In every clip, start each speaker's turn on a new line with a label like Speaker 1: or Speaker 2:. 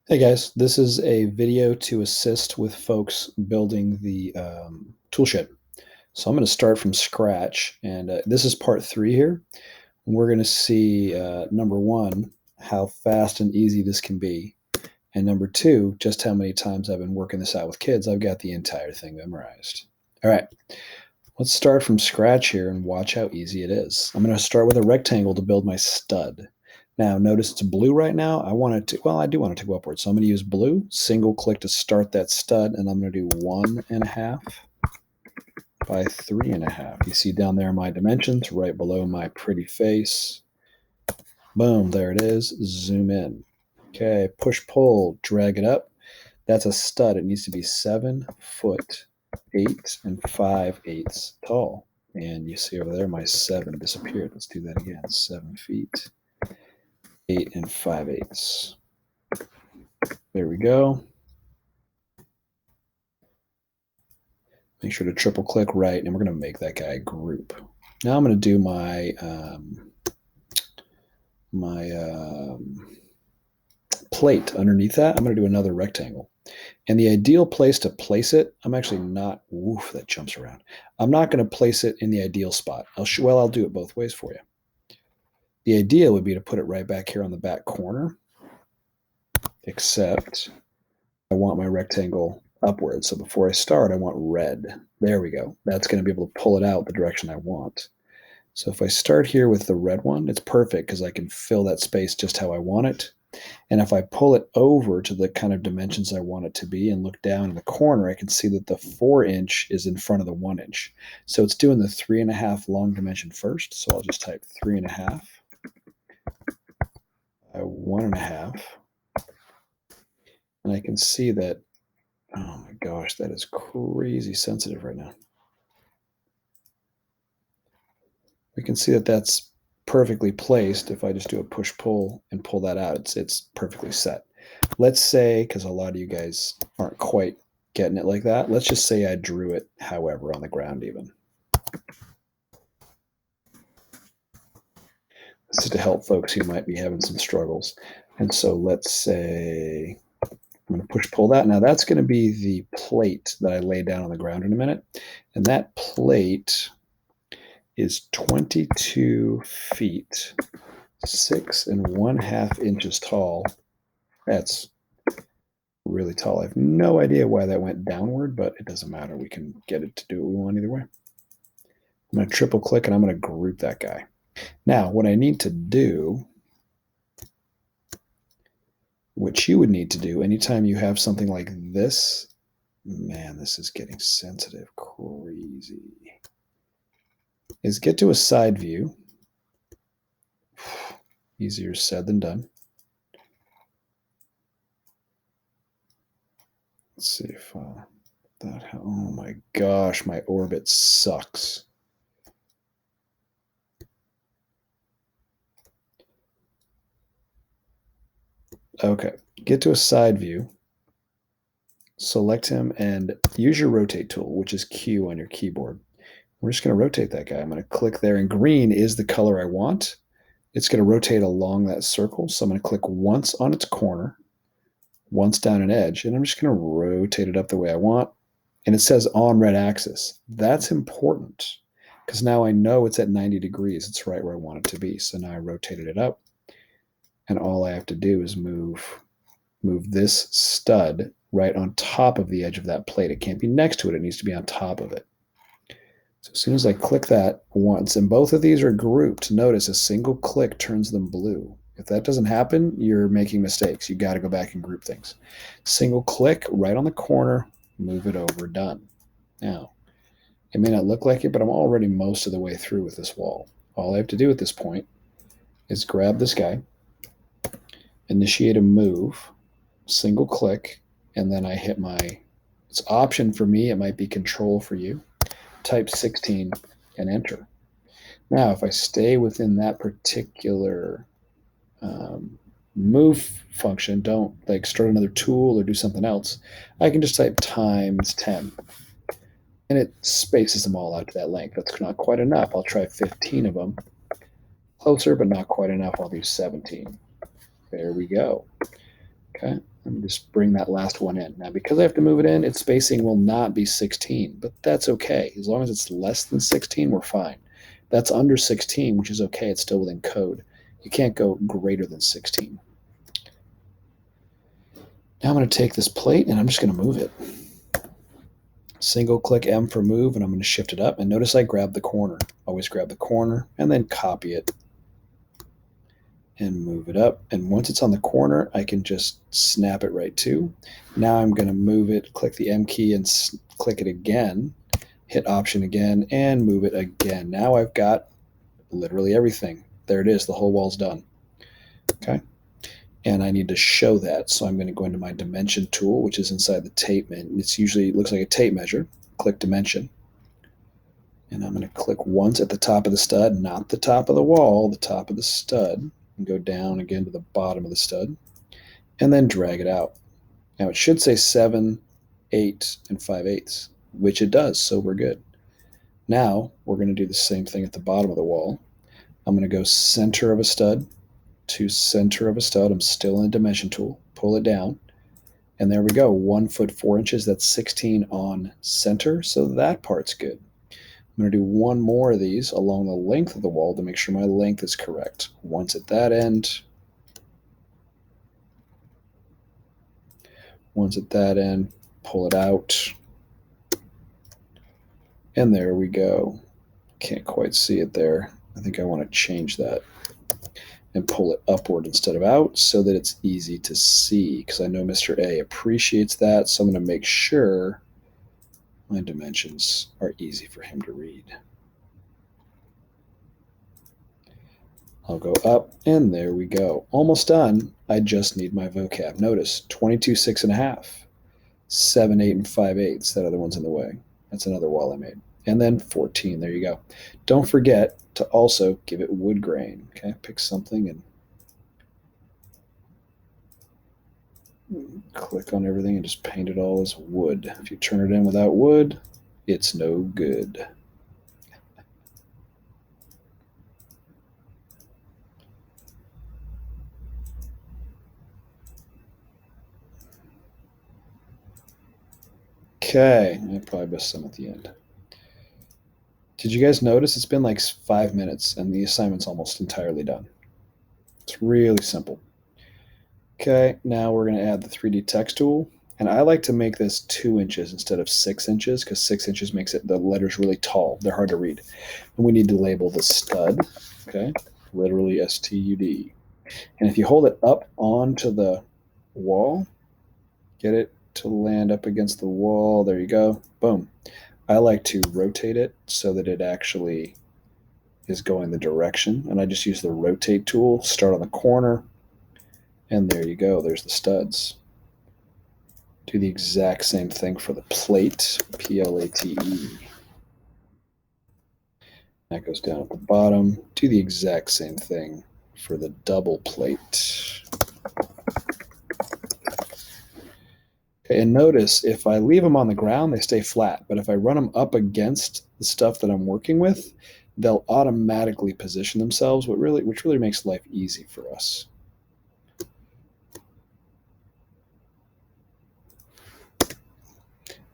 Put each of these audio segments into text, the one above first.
Speaker 1: Hey guys, this is a video to assist with folks building the toolshed. So I'm going to start from scratch, and this is part 3 here. We're going to see number 1, how fast and easy this can be, and number 2, just how many times I've been working this out with kids. I've got the entire thing memorized. All right, let's start from scratch here and watch how easy it is. I'm going to start with a rectangle to build my stud. Now, notice it's blue right now. I want it to, well, I do want it to go upwards. So I'm going to use blue, single click to start that stud, and I'm going to do 1.5 by 3.5. You see down there my dimensions right below my pretty face. Boom, there it is. Zoom in. Okay, push pull, drag it up. That's a stud. It needs to be 7 foot 8 and 5/8 tall. And you see over there my 7 disappeared. Let's do that again. 7 feet 8 and 5/8. There we go. Make sure to triple click right, and we're going to make that guy group. Now I'm going to do my plate underneath that. I'm going to do another rectangle. And the ideal place to place it, I'm actually not, woof, that jumps around. I'm not going to place it in the ideal spot. I'll do it both ways for you. The idea would be to put it right back here on the back corner, except I want my rectangle upward. So before I start, I want red. There we go. That's going to be able to pull it out the direction I want. So if I start here with the red one, it's perfect because I can fill that space just how I want it. And if I pull it over to the kind of dimensions I want it to be and look down in the corner, I can see that the 4-inch is in front of the 1-inch. So it's doing the 3.5 long dimension first. So I'll just type 3.5 by 1.5. And I can see that, oh my gosh, that is crazy sensitive right now. We can see that that's perfectly placed. If I just do a push-pull and pull that out, it's perfectly set. Let's say, because a lot of you guys aren't quite getting it like that, let's just say I drew it however on the ground even. This is to help folks who might be having some struggles. And so let's say I'm going to push-pull that. Now that's going to be the plate that I lay down on the ground in a minute. And that plate is 22 feet 6.5 inches tall. That's really tall. I have no idea why that went downward, but it doesn't matter. We can get it to do what we want either way. I'm going to triple click and I'm going to group that guy. Now, what I need to do, what you would need to do anytime you have something like this, man, this is getting sensitive, crazy, is get to a side view. Easier said than done. Let's see if oh my gosh, my orbit sucks. Okay, get to a side view, select him, and use your rotate tool, which is Q on your keyboard. We're just going to rotate that guy. I'm going to click there, and green is the color I want. It's going to rotate along that circle, so I'm going to click once on its corner, once down an edge, and I'm just going to rotate it up the way I want. And it says on red axis. That's important because now I know it's at 90 degrees. It's right where I want it to be. So now I rotated it up, and all I have to do is move this stud right on top of the edge of that plate. It can't be next to it. It needs to be on top of it. So as soon as I click that once, and both of these are grouped, notice a single click turns them blue. If that doesn't happen, you're making mistakes. You got to go back and group things. Single click right on the corner, move it over, done. Now, it may not look like it, but I'm already most of the way through with this wall. All I have to do at this point is grab this guy, initiate a move, single click, and then I hit it's option for me, it might be control for you, type 16 and enter. Now, if I stay within that particular move function, don't like start another tool or do something else, I can just type times 10 and it spaces them all out to that length. That's not quite enough. I'll try 15 of them. Closer, but not quite enough. I'll do 17. There we go. Okay. Let me just bring that last one in. Now, because I have to move it in, its spacing will not be 16, but that's okay. As long as it's less than 16, we're fine. That's under 16, which is okay. It's still within code. You can't go greater than 16. Now I'm going to take this plate and I'm just going to move it. Single click M for move, and I'm going to shift it up. And notice I grab the corner. Always grab the corner and then copy it and move it up. And once it's on the corner, I can just snap it right to. Now I'm going to move it, click the M key and click it again, hit Option again, and move it again. Now I've got literally everything. There it is. The whole wall's done. Okay. And I need to show that. So I'm going to go into my dimension tool, which is inside the tape. And it looks like a tape measure. Click dimension. And I'm going to click once at the top of the stud, not the top of the wall, the top of the stud. And go down again to the bottom of the stud, and then drag it out. Now it should say 7, 8, and 5/8, which it does, so we're good. Now we're going to do the same thing at the bottom of the wall. I'm going to go center of a stud to center of a stud. I'm still in the dimension tool. Pull it down, and there we go. 1 foot 4 inches. That's 16 on center, so that part's good. I'm going to do one more of these along the length of the wall to make sure my length is correct. Once at that end, pull it out. And there we go. Can't quite see it there. I think I want to change that and pull it upward instead of out so that it's easy to see, because I know Mr. A appreciates that. So I'm going to make sure my dimensions are easy for him to read. I'll go up, and there we go. Almost done. I just need my vocab. Notice 22, 6.5, 7, 8, and 5/8. That other one's in the way. That's another wall I made. And then 14. There you go. Don't forget to also give it wood grain. Okay, pick something and click on everything and just paint it all as wood. If you turn it in without wood, it's no good. Okay, I probably missed some at the end. Did you guys notice it's been like 5 minutes and the assignment's almost entirely done? It's really simple. Okay, now we're going to add the 3D text tool. And I like to make this 2 inches instead of 6 inches, because 6 inches makes it the letters really tall. They're hard to read. And we need to label the stud, okay? Literally STUD. And if you hold it up onto the wall, get it to land up against the wall. There you go. Boom. I like to rotate it so that it actually is going the direction. And I just use the rotate tool, start on the corner, and there you go. There's the studs. Do the exact same thing for the plate, P-L-A-T-E. That goes down at the bottom. Do the exact same thing for the double plate. Okay, and notice if I leave them on the ground, they stay flat. But if I run them up against the stuff that I'm working with, they'll automatically position themselves, which really makes life easy for us.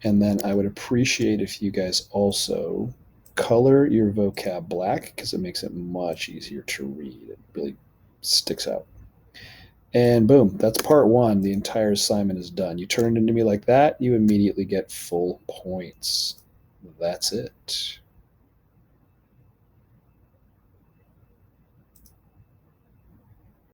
Speaker 1: And then I would appreciate if you guys also color your vocab black, because it makes it much easier to read. It really sticks out. And boom, that's part 1. The entire assignment is done. You turn it into me like that, you immediately get full points. That's it.